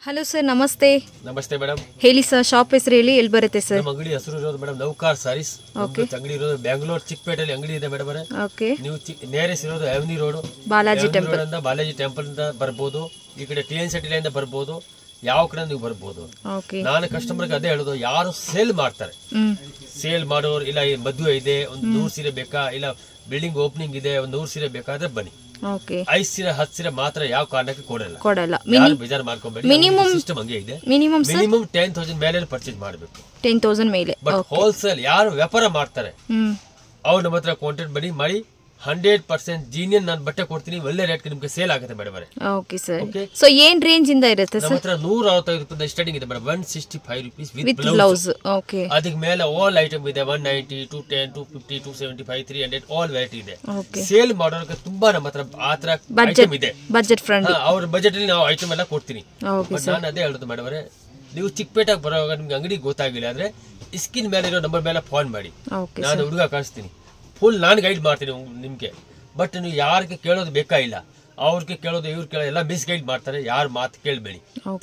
Hello sir, ನಮಸ್ತೆ. ನಮಸ್ತೆ madam. ಹೇಳಿ ಸರ್, ಶಾಪ್ ಹೆಸರು ಹೇಳಿ, ಎಲ್ಲಿ ಬರುತ್ತೆ ಸರ್? ನಮ್ಮ ಅಂಗಡಿ ಹೆಸರು ಇರೋದು ಮೇಡಮ್ ನೌಕಾರ್ ಸಾರೀಸ್. ಅಂಗಡಿ ಇರೋದು ಬೆಂಗಳೂರು ಚಿಕ್ಕಪೇಟೆಯಲ್ಲಿ ಅಂಗಡಿ ಇದೆ ಮೇಡಮ್. ಓಕೆ. ನೀವು ನೇರಸ್ ಇರೋದು ಅವನಿ ರೋಡ್, ಬಾಲಾಜಿ ಟೆಂಪಲ್ ಇಂದ ಬಾಲಾಜಿ ಟೆಂಪಲ್ ಇಂದ ಬರ್ಬೋದು. ಈ ಕಡೆ ಟಿ ಎನ್ ಸಿಟಿ ಇಂದ ಬರ್ಬೋದು. ಯಾವ ಕಡೆ ನೀವು ಬರ್ಬೋದು. ನಾನು ಕಸ್ಟಮರ್ಗೆ ಅದೇ ಹೇಳೋದು, ಯಾರು ಸೇಲ್ ಮಾಡ್ತಾರೆ, ಸೇಲ್ ಮಾಡೋರು ಇಲ್ಲ ಮದುವೆ ಇದೆ ಒಂದು 100 ಸೀರೆ ಬೇಕಾ, ಇಲ್ಲ ಬಿಲ್ಡಿಂಗ್ ಓಪನಿಂಗ್ ಇದೆ ಒಂದು 100 ಸೀರೆ ಬೇಕಾದ್ರೆ ಬನ್ನಿ. 5 ಸೀರೆ 10 ಸೀರೆ ಮಾತ್ರ ಯಾವ ಕಾರಣಕ್ಕೆ ಕೊಡಲ್ಲ. ಬೇಜಾರು ಮಾಡ್ಕೊಬೇಡಿ. ಸಿಸ್ಟಮ್ ಹಂಗೆ ಇದೆ. ಮಿನಿಮಮ್ 10,000 ಮೇಲೆ ಪರ್ಚೇಸ್ ಮಾಡಬೇಕು. 10,000 ಮೇಲೆ. ಬಟ್ ಹೋಲ್ಸೇಲ್ ಯಾರು ವ್ಯಾಪಾರ ಮಾಡ್ತಾರೆ ಅವ್ರು ನಮ್ಮ ಹತ್ರ ಕಾಂಟ್ಯಾಕ್ಟ್ ಬನ್ನಿ ಮಾಡಿ. 100% ಜೀನಿಯನ್ ನಾನು ಬಟ್ಟೆ ಕೊಡ್ತೀನಿ, ಒಳ್ಳೆ ರೇಟ್ ನಿಮ್ಗೆ ಸೇಲ್ ಆಗುತ್ತೆ ಮೇಡಮ್. Okay sir. ಸೊ ಏನ್ ರೇಂಜ್ ಇಂದ ಇರುತ್ತೆ ಸರ್? ನಮ್ಮ ಹತ್ರ 165 ರೂಪಾಯಿ ಸ್ಟಾರ್ಟಿಂಗ್ ಇದೆ madam. 165 rupees with blouse. Okay. ಅದಕ್ಕೆ ಮೇಲೆ ಆಲ್ ಐಟಮ್ ಇದೆ. 190, 210, 250, 275, 300 ಆಲ್ ವೆರೈಟಿ ಇದೆ. ಸೇಲ್ ಮಾಡೋರಿಗೆ ತುಂಬಾ ನಮ್ಮ ಹತ್ರ ಆತರ ಐಟಮ್ ಇದೆ. Budget friendly. ಅವ್ರ ಬಜೆಟ್ ಅಲ್ಲಿ ನಾವು ಐಟಮ್ ಎಲ್ಲ ಕೊಡ್ತೀನಿ. ಬಟ್ ನಾನು ಅದೇ ಹೇಳೋದು ಮೇಡಮ್, ನೀವು ಚಿಕ್ಕಪೇಟೆಗೆ ಬರೋವಾಗ ನಿಮ್ಗೆ ಅಂಗಡಿ ಗೊತ್ತಾಗಿಲ್ಲ ಅಂದ್ರೆ ಸ್ಕ್ರೀನ್ ಮೇಲೆ ಇರೋ ನಂಬರ್ ಮೇಲೆ ಫೋನ್ ಮಾಡಿ, ನಾನು ಹುಡುಗ ಕಳಿಸ್ತೀನಿ. ಫುಲ್ ನಾನು ಗೈಡ್ ಮಾಡ್ತೀನಿ ನಿಮ್ಗೆ. ಬಟ್ ನೀವು ಯಾರಿಗೆ ಕೇಳೋದು ಬೇಕಾಗಿಲ್ಲ, ಅವ್ರಿಗೆ ಕೇಳೋದು ಇವ್ರು ಕೇಳೋದು ಎಲ್ಲ ಮಿಸ್ ಗೈಡ್ ಮಾಡ್ತಾರೆ. ಯಾರು ಮಾತು ಕೇಳಬೇಡಿ.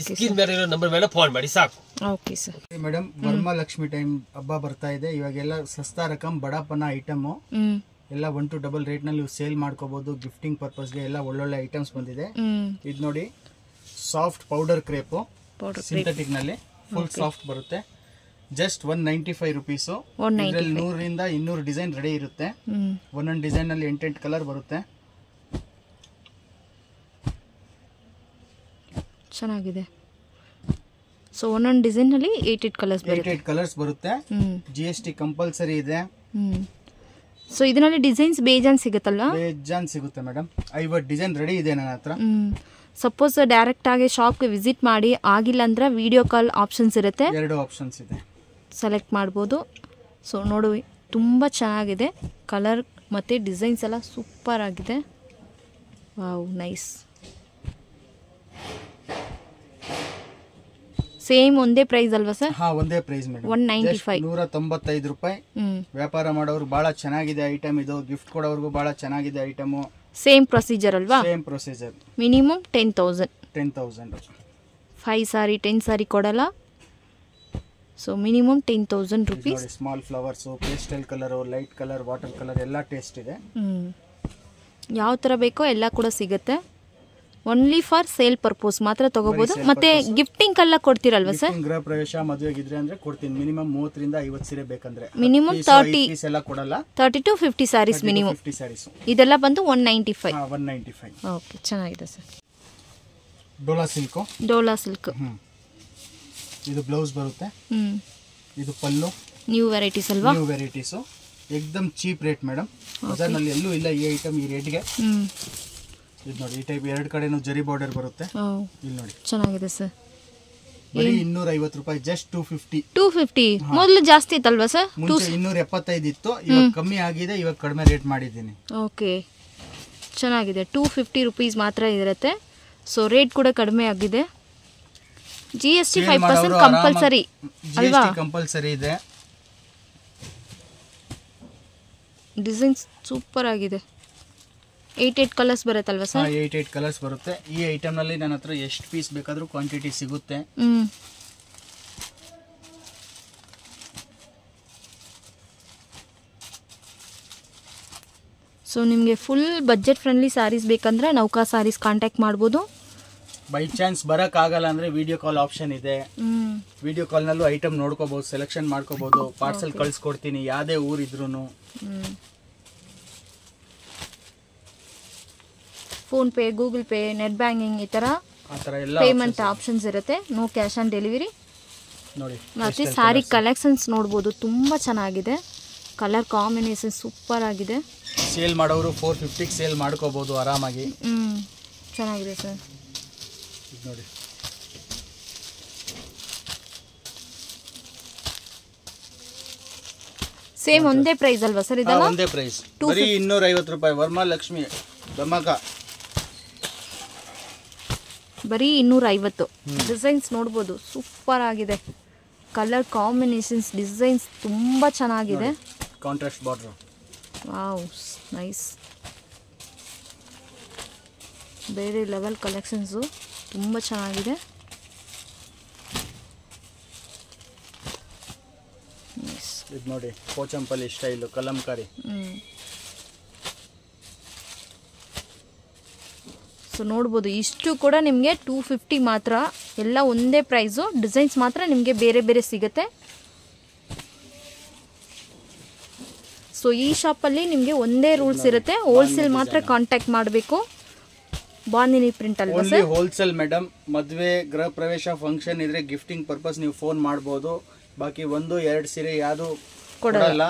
ಸ್ಕ್ರೀನ್ ಮೇಲೆ ಇರೋ ನಂಬರ್ ಮೇಲೆ ಫೋನ್ ಮಾಡಿ ಸಾಕು. Okay sir. Madam, Varamahalakshmi time ಹಬ್ಬ ಬರ್ತಾ ಇದೆ. ಇವಾಗೆಲ್ಲ ಸಸ್ತಾ ರಕಮ್ ಬಡಾಪನ ಐಟಮ್ ಎಲ್ಲ 1 to 2 ರೇಟ್ ನಲ್ಲಿ ಸೇಲ್ ಮಾಡ್ಕೋಬಹುದು. ಗಿಫ್ಟಿಂಗ್ ಪರ್ಪಸ್ಗೆ ಎಲ್ಲ ಒಳ್ಳೊಳ್ಳೆ ಐಟಮ್ಸ್ ಬಂದಿದೆ. ಇದು ನೋಡಿ, ಸಾಫ್ಟ್ ಪೌಡರ್ ಕ್ರೇಪ್ ಸಿಂಥೆಟಿಕ್ ನಲ್ಲಿ ಫುಲ್ ಸಾಫ್ಟ್ ಬರುತ್ತೆ. Just 195 rupees. 100 ರಿಂದ 200 ಡಿಸೈನ್ ರೆಡಿ ಇರುತ್ತೆ. ಒಂದೊಂದು ಡಿಸೈನ್ ನಲ್ಲಿ 8 ಕಲರ್ ಬರುತ್ತೆ. ಚೆನ್ನಾಗಿದೆ. ಸೊ ಒಂದೊಂದು ಡಿಸೈನ್ ನಲ್ಲಿ 8 ಕಲರ್ಸ್ ಬರುತ್ತೆ. GST ಕಂಪಲ್ಸರಿ ಇದೆ. ಸೊ ಇದರಲ್ಲಿ ಡಿಸೈನ್ಸ್ ಬೇಜಾನ್ ಸಿಗುತ್ತಲ್ಲ? ಬೇಜಾನ್ ಸಿಗುತ್ತೆ ಮೇಡಮ್. 50 ಡಿಸೈನ್ ರೆಡಿ ಇದೆ ನನ್ನ ಹತ್ರ. ಸಪೋಸ್ ಡೈರೆಕ್ಟ್ ಆಗಿ ಶಾಪ್ಗೆ ವಿಸಿಟ್ ಮಾಡಿ ಆಗಿಲ್ಲ ಅಂದ್ರೆ ವಿಡಿಯೋ ಕಾಲ್ ಆಪ್ಷನ್ಸ್ ಇರುತ್ತೆ. 2 ಆಪ್ಷನ್ಸ್ ಇದೆ, ಸೆಲೆಕ್ಟ್ ಮಾಡ್ಬೋದು. ಸೊ ನೋಡು, ತುಂಬ ಚೆನ್ನಾಗಿದೆ. ಕಲರ್ ಮತ್ತು ಡಿಸೈನ್ಸ್ ಎಲ್ಲ ಸೂಪರ್ ಆಗಿದೆ. Wow, nice. ಸೇಮ್ ಒಂದೇ ಪ್ರೈಸ್ ಅಲ್ವಾ ಸರ್? ಹಾ, ಒಂದೇ ಪ್ರೈಸ್ ಮೇಡಮ್. 195, 195 ರೂಪಾಯಿ. ವ್ಯಾಪಾರ ಮಾಡೋರು ಬಹಳ ಚೆನ್ನಾಗಿದೆ ಐಟಮ್ ಇದು. ಗಿಫ್ಟ್ ಕೊಡೋರ್ಗು ಬಹಳ ಚೆನ್ನಾಗಿದೆ ಐಟಮ್. ಸೇಮ್ ಪ್ರೊಸೀಜರ್ ಅಲ್ವಾ? Same procedure. ಮಿನಿಮಮ್ 10,000. 5 ಸಾರಿ 10 ಸಾರಿ ಕೊಡಲ್ಲ. So minimum 10,000 rupees. Small flowers, pastel colour, light colour, water colour ಎಲ್ಲ ಟೇಸ್ಟ್ ಇದೆ. ಯಾವ ಥರ ಬೇಕೋ ಎಲ್ಲ ಕೂಡ ಸಿಗುತ್ತೆ. ಓನ್ಲಿ ಫಾರ್ ಸೇಲ್ ಪರ್ಪೋಸ್ ಮಾತ್ರ ತಗೋಬಹುದು. ಮತ್ತೆ ಗಿಫ್ಟಿಂಗ್ ಎಲ್ಲ ಕೊಡ್ತೀರಲ್ವಾ ಸರ್? ಗೃಹ ಪ್ರವೇಶ ಮದುವೆಗಿದ್ರೆ ಅಂದ್ರೆ ಕೊಡ್ತೀನಿ. ಮಿನಿಮಮ್ 30 ರಿಂದ 50 ಸೀರೆ ಬೇಕಂದ್ರೆ ಮಿನಿಮಮ್ 30 ಎಲ್ಲ ಕೊಡಲ್ಲ. 30 to 50 ಸಾರೀಸ್ ಮಿನಿಮಮ್. 50 ಸಾರೀಸ್ ಇದೆಲ್ಲ ಬಂದು 195. 195. ಓಕೆ, ಚೆನ್ನಾಗಿದೆ ಸರ್. ಡೋಲಾ ಸಿಲ್ಕ್. ಇದು ಬ್ಲೌಸ್ ಬರುತ್ತೆ. ಇದು ಪಲ್ಲು. ನ್ಯೂ ವೆರೈಟೀಸ್ ಅಲ್ವಾ? New varieties. ಏಕದಮ್ ಚೀಪ್ ರೇಟ್ ಮೇಡಮ್. ಬಜಾರ್ನಲ್ಲಿ ಎಲ್ಲೂ ಇಲ್ಲ ಈ ಐಟಮ್ ಈ ರೇಟ್ಗೆ. ಇದು ನೋಡಿ, ಈ ಟೈಪ್ 2 ಕಡೆನೂ ಜರಿ ಬಾರ್ಡರ್ ಬರುತ್ತೆ. ಇಲ್ಲಿ ನೋಡಿ, ಚೆನ್ನಾಗಿದೆ ಸರ್. ಬರೀ 250 ರೂಪಾಯಿ. ಜಸ್ಟ್ 250. ಮೊದಲು ಜಾಸ್ತಿ ಇತ್ತಲ್ವಾ ಸರ್? ಮುಂಚೆ 275 ಇತ್ತು, ಇವಾಗ ಕಮ್ಮಿ ಆಗಿದೆ. ಇವಾಗ ಕಡಿಮೆ ರೇಟ್ ಮಾಡಿದ್ದೀನಿ. ಓಕೆ, ಚೆನ್ನಾಗಿದೆ. 250 ರೂಪೀಸ್ ಮಾತ್ರ ಇರುತ್ತೆ. ಸೊ ರೇಟ್ ಕೂಡ ಕಡಿಮೆ ಆಗಿದೆ. GST 5% ಕಂಪಲ್ಸರಿ ಅಲ್ವಾ? ಕಂಪಲ್ಸರಿ ಇದೆ. ಡಿಸೈನ್ಸ್ ಸೂಪರ್ ಆಗಿದೆ. 8 ಕಲರ್ಸ್ ಬರುತ್ತಲ್ವಾ ಸರ್? 8 ಕಲರ್ಸ್ ಬರುತ್ತೆ. ಈ ಐಟಮ್ ನಲ್ಲಿ ನನ್ನ ಹತ್ರ ಎಷ್ಟು ಪೀಸ್ ಬೇಕಾದ್ರೂ ಕ್ವಾಂಟಿಟಿ ಸಿಗುತ್ತೆ. ಸೊ ನಿಮಗೆ ಫುಲ್ ಬಜೆಟ್ ಫ್ರೆಂಡ್ಲಿ ಸಾರೀಸ್ ಬೇಕಂದ್ರೆ ನೌಕಾ ಸಾರೀಸ್ ಕಾಂಟ್ಯಾಕ್ಟ್ ಮಾಡ್ಬೋದು. ಬೈ ಚಾನ್ಸ್ ಬರಕ್ ಆಗಲ್ಲ ಅಂದ್ರೆ ವಿಡಿಯೋ ಕಾಲ್ ಆಪ್ಷನ್ ಇದೆ. ವಿಡಿಯೋ ಕಾಲ್ ನಲ್ಲೂ ಐಟಮ್ ನೋಡ್ಕೋಬಹುದು, ಸೆಲೆಕ್ಷನ್ ಮಾಡ್ಕೋಬಹುದು. ಪಾರ್ಸಲ್ ಕಳ್ಸಿಕೊಡ್ತೀನಿ ಯಾವ್ದೇ ಊರಿದ್ರೂನು. PhonePe, Google Pay, net banking ಈ ತರ ಪೇಮೆಂಟ್ ಆಪ್ಷನ್ಸ್ ಇರುತ್ತೆ. No cash on delivery. ನೋಡಿ, ಮತ್ತೆ ಸಾರಿ ಕಲೆಕ್ಷನ್ಸ್ ನೋಡ್ಬೋದು, ತುಂಬಾ ಚೆನ್ನಾಗಿದೆ. ಕಲರ್ ಕಾಂಬಿನೇಷನ್ ಸೂಪರ್ ಆಗಿದೆ. ಸೇಲ್ ಮಾಡೋರು 450 ಸೇಲ್ ಮಾಡ್ಕೋಬಹುದು ಆರಾಮಾಗಿ. ಚೆನ್ನಾಗಿದೆ ಸರ್. ನೋಡಿ, ಸೇಮ್ ಒಂದೇ ಪ್ರೈಸ್ ಅಲ್ವಾ ಸರ್? ಇದೆಲ್ಲ ಒಂದೇ ಪ್ರೈಸ್. ಬರೀ 250 ರೂಪಾಯಿ. ವರಮಹಾಲಕ್ಷ್ಮಿ ಧಮಾಕ. ಬರೀ 250. ಡಿಸೈನ್ಸ್ ನೋಡ್ಬೋದು, ಸೂಪರ್ ಆಗಿದೆ. ಕಲರ್ ಕಾಂಬಿನೇಷನ್ಸ್, ಡಿಸೈನ್ಸ್ ತುಂಬಾ ಚೆನ್ನಾಗಿದೆ. Contrast border. Wow, nice. ಬೇರೆ ಲೆವೆಲ್ ಕಲೆಕ್ಷನ್ಸು ತುಂಬ ಚೆನ್ನಾಗಿದೆ. ಇದು ನೋಡಿ ಪೋಚಂಪಲ್ಲಿ ಸ್ಟೈಲು ಕಲಂಕಾರಿ. ಸೊ ನೋಡ್ಬೋದು ಇಷ್ಟು ಕೂಡ ನಿಮಗೆ 250 ಮಾತ್ರ, ಎಲ್ಲ ಒಂದೇ ಪ್ರೈಸು. ಡಿಸೈನ್ಸ್ ಮಾತ್ರ ನಿಮಗೆ ಬೇರೆ ಬೇರೆ ಸಿಗುತ್ತೆ. ಸೊ ಈ ಶಾಪಲ್ಲಿ ನಿಮಗೆ ಒಂದೇ ರೂಲ್ಸ್ ಇರುತ್ತೆ, ಹೋಲ್ಸೇಲ್ ಮಾತ್ರ ಕಾಂಟ್ಯಾಕ್ಟ್ ಮಾಡಬೇಕು. ಬಾಂದಿನಿ ಪ್ರಿಂಟ್ ಅಲ್ವಾ ಸರ್? Wholesale madam. ಮದುವೆ, ಗೃಹ ಪ್ರವೇಶ, ಫಂಕ್ಷನ್ ಇದ್ರೆ ಗಿಫ್ಟಿಂಗ್ ಪರ್ಪಸ್ ನೀವು ಫೋನ್ ಮಾಡ್ಬೋದು. ಬಾಕಿ 1-2 ಸೀರೆ ಯಾವುದು ಕೊಡಲ್ಲ.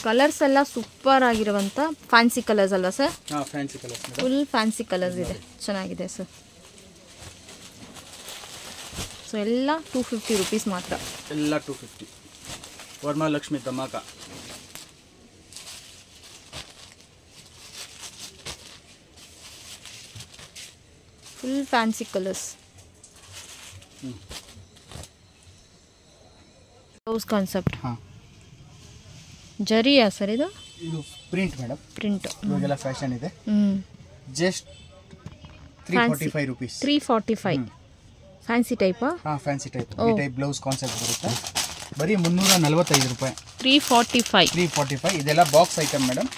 ಕಲರ್ಸ್ ಎಲ್ಲ ಸೂಪರ್ ಆಗಿರುವಂತ ಫ್ಯಾನ್ಸಿ ಕಲರ್ಸ್ ಅಲ್ವಾ sir? Fancy colours, full fancy colours ಇದೆ, ಚೆನ್ನಾಗಿದೆ ಸರ್. ಸೊ ಎಲ್ಲ 250 ರುಪೀಸ್ ಮಾತ್ರ, ಎಲ್ಲ 250. ವರಮಹಾಲಕ್ಷ್ಮಿ ಧಮಾಕ. Full fancy colours. Blouse concept. ಜರಿಯಾ ಸರ್ ಇದು? ಇದು ಪ್ರಿಂಟ್ ಮೇಡಮ್, ಪ್ರಿಂಟ್. ಇವಾಗೆಲ್ಲ ಫ್ಯಾಷನ್ ಇದೆ. Just 345 rupees. 345 ಫ್ಯಾನ್ಸಿ ಟೈಪಾ? Fancy type. ಈ ಟೈಪ್ ಬ್ಲೌಸ್ ಕಾನ್ಸೆಪ್ಟ್ ಬರುತ್ತೆ. ಬರೀ 345 ರೂಪಾಯಿ. 345. ಇದೆಲ್ಲ box item madam.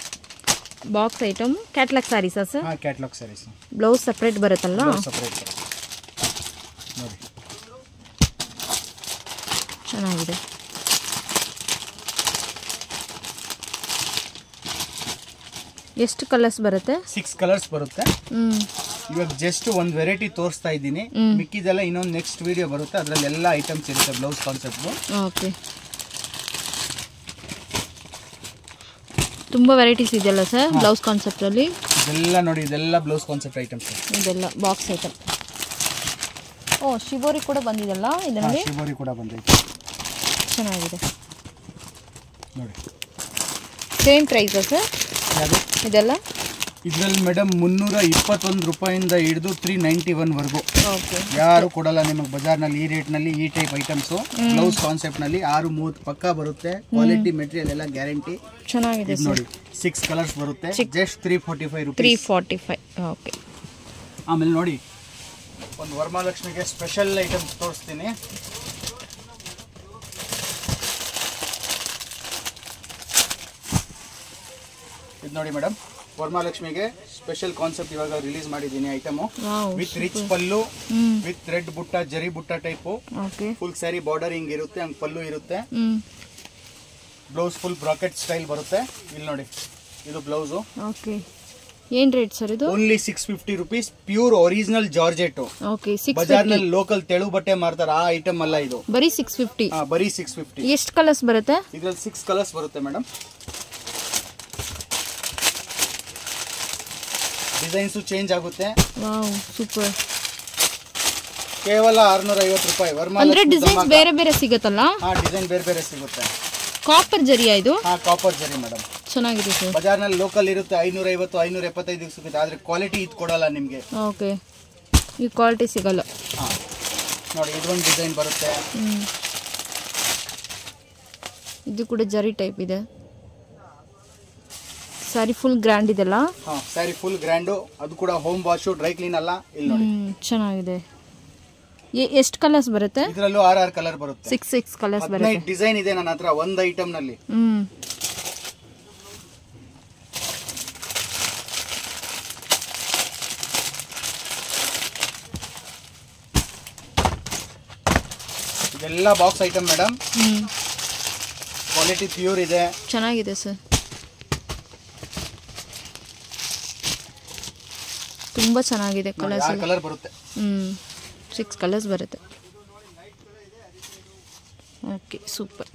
Box item. Catalogue ಸ್ಯಾರೀಸಾ sir? Catalogue sarees. Blouse separate ಬರುತ್ತಲ್ಲ? ಸಪ್ರೇಟ್ ನೋಡಿ, ಚೆನ್ನಾಗಿದೆ. ಎಷ್ಟು ಕಲರ್ಸ್ ಬರುತ್ತೆ? 6 ಕಲರ್ಸ್ ಬರುತ್ತೆ. ಇವಾಗ ಜಸ್ಟ್ ಒಂದು ವೆರೈಟಿ ತೋರಿಸ್ತಾ ಇದ್ದೀನಿ. ಮಿಕ್ಕಿದೆಲ್ಲ ಇನ್ನೊಂದು ನೆಕ್ಸ್ಟ್ ವಿಡಿಯೋ ಬರುತ್ತೆ, ಅದರಲ್ಲಿ ಎಲ್ಲ ಐಟಮ್ಸ್ ಇರುತ್ತೆ ಬ್ಲೌಸ್ ಕಾನ್ಸೆಪ್ಟ್. ಓಕೆ, ತುಂಬ ವೆರೈಟೀಸ್ ಇದೆಯಲ್ಲ ಸರ್ ಬ್ಲೌಸ್ ಕಾನ್ಸೆಪ್ಟಲ್ಲಿ? ಇದೆಲ್ಲ ನೋಡಿ, ಇದೆಲ್ಲ ಬ್ಲೌಸ್ ಕಾನ್ಸೆಪ್ಟ್ ಐಟಮ್ಸ್. ಇದೆಲ್ಲ ಬಾಕ್ಸ್ ಐಟಮ್. ಓ, ಶಿಬೋರಿ ಕೂಡ ಬಂದಿದೆಲ್ಲ ಇದರಲ್ಲಿ? ಶಿಬೋರಿ ಕೂಡ ಬಂದೈತೆ, ಚೆನ್ನಾಗಿದೆ ನೋಡಿ. ಸೇಮ್ ಪ್ರೈಸಾ ಸರ್ ಇದೆಲ್ಲ? ಇದರಲ್ಲಿ ಮೇಡಮ್ 321 ರೂಪಾಯಿಂದ ಹಿಡಿದು 391 ವರೆಗೂ. ಓಕೆ, ಯಾರು ಕೊಡಲ್ಲ ನಿಮಗೆ ಬಜಾರ್ನಲ್ಲಿ ಈ ರೇಟ್ನಲ್ಲಿ ಈ ಟೈಪ್ ಐಟಮ್ಸು. ಬ್ಲೌಸ್ ಕಾನ್ಸೆಪ್ಟ್ನಲ್ಲಿ 630 ಪಕ್ಕಾ ಬರುತ್ತೆ. ಕ್ವಾಲಿಟಿ ಮೆಟೀರಿಯಲ್ ಎಲ್ಲ ಗ್ಯಾರಂಟಿ. ಚೆನ್ನಾಗಿದೆ ನೋಡಿ, 6 ಕಲರ್ಸ್ ಬರುತ್ತೆ. ಜಸ್ಟ್ 345 ರೂಪಾಯಿ. 345. ಓಕೆ. ಆಮೇಲೆ ನೋಡಿ, ಒಂದು ವರಮಹಾಲಕ್ಷ್ಮಿಗೆ ಸ್ಪೆಷಲ್ ಐಟಮ್ಸ್ ತೋರಿಸ್ತೀನಿ. ಇದು ನೋಡಿ ಮೇಡಮ್, ವರಮಹಾಲಕ್ಷ್ಮಿಗೆ ಸ್ಪೆಷಲ್ ಕಾನ್ಸೆಪ್ಟ್ ಇವಾಗ ರಿಲೀಸ್ ಮಾಡಿದ್ದೀನಿ item. With rich pallu, with red ಬುಟ್ಟ, ಜರಿ ಬುಟ್ಟ ಟೈಪು. ಫುಲ್ ಸ್ಯಾರಿ ಬಾರ್ಡರ್ ಹಿಂಗ್ ಇರುತ್ತೆ, ಹಂಗ್ ಪಲ್ಲು ಇರುತ್ತೆ. ಬ್ಲೌಸ್ ಫುಲ್ ಬ್ರಾಕೆಟ್ ಸ್ಟೈಲ್ ಬರುತ್ತೆ. ಇಲ್ಲಿ ನೋಡಿ, ಇದು ಬ್ಲೌಸು. ಓಕೆ, ಏನ್ ರೇಟ್ ಸರ್ ಇದು? Only 650 rupees. Pure original georgette. Okay, ಬಜಾರ್ನಲ್ಲಿ ಲೋಕಲ್ ತೆಳು ಬಟ್ಟೆ ಮಾರ್ತಾರ, ಆ ಐಟಮ್ ಅಲ್ಲ ಇದು. ಬರೀ 650. ಬರೀ 650. ಎಷ್ಟು ಕಲರ್ಸ್ ಬರುತ್ತೆ ಇದ್ರಲ್ಲಿ? 6 ಕಲರ್ಸ್ ಬರುತ್ತೆ ಮೇಡಮ್. ಡಿಸೈನ್ಸು ಚೇಂಜ್ ಆಗುತ್ತೆ. Wow, super. ಕೇವಲ 650 ರೂಪಾಯಿ. ಅಂದ್ರೆ ಡಿಸೈನ್ಸ್ ಬೇರೆ ಬೇರೆ ಸಿಗುತ್ತಲ್ಲ? ಡಿಸೈನ್ ಬೇರೆ ಬೇರೆ ಸಿಗುತ್ತೆ. ಕಾಪರ್ ಜರಿಯಾ ಇದು? ಕಾಪರ್ ಜರಿ ಮೇಡಮ್. ಚೆನ್ನಾಗಿದೆ ಸರ್. ಬಜಾರ್ನಲ್ಲಿ ಲೋಕಲ್ ಇರುತ್ತೆ 550, 575 ಸಿಗುತ್ತೆ. ಆದ್ರೆ ಕ್ವಾಲಿಟಿ ಇದು ಕೊಡಲ್ಲ ನಿಮಗೆ. ಓಕೆ, ಈ ಕ್ವಾಲಿಟಿ ಸಿಗಲ್ಲ. ನೋಡಿ, ಇದೊಂದು ಡಿಸೈನ್ ಬರುತ್ತೆ. ಇದು ಕೂಡ ಜರಿ ಟೈಪ್ ಇದೆ. ಸ್ಯಾರಿ ಫುಲ್ ಗ್ರ್ಯಾಂಡ್ ಇದೆಲ್ಲ? Sari full grand. ಅದು ಕೂಡ ಹೋಮ್ ವಾಶು, ಡ್ರೈ ಕ್ಲೀನ್ ಅಲ್ಲ. ಇಲ್ಲಿ ನೋಡಿ, ಚೆನ್ನಾಗಿದೆ. ಎಷ್ಟು ಕಲರ್ಸ್ ಬರುತ್ತೆ? ಇದರಲ್ಲೂ 6 ಕಲರ್ ಬರುತ್ತೆ. 6 ಕಲರ್ಸ್ ಬರುತ್ತೆ. ಡಿಸೈನ್ ಇದೆ ನನ್ನ ಹತ್ರ ಒಂದು ಐಟಮ್ ನಲ್ಲಿ. ಇದೆಲ್ಲ box item madam. Quality pure ಇದೆ, ಚೆನ್ನಾಗಿದೆ ಸರ್. ತುಂಬಾ ಚೆನ್ನಾಗಿದೆ ಕಲರ್ಸ್. 6 ಕಲರ್ ಬರುತ್ತೆ. 6 ಕಲರ್ಸ್ ಬರುತ್ತೆ. Okay, super.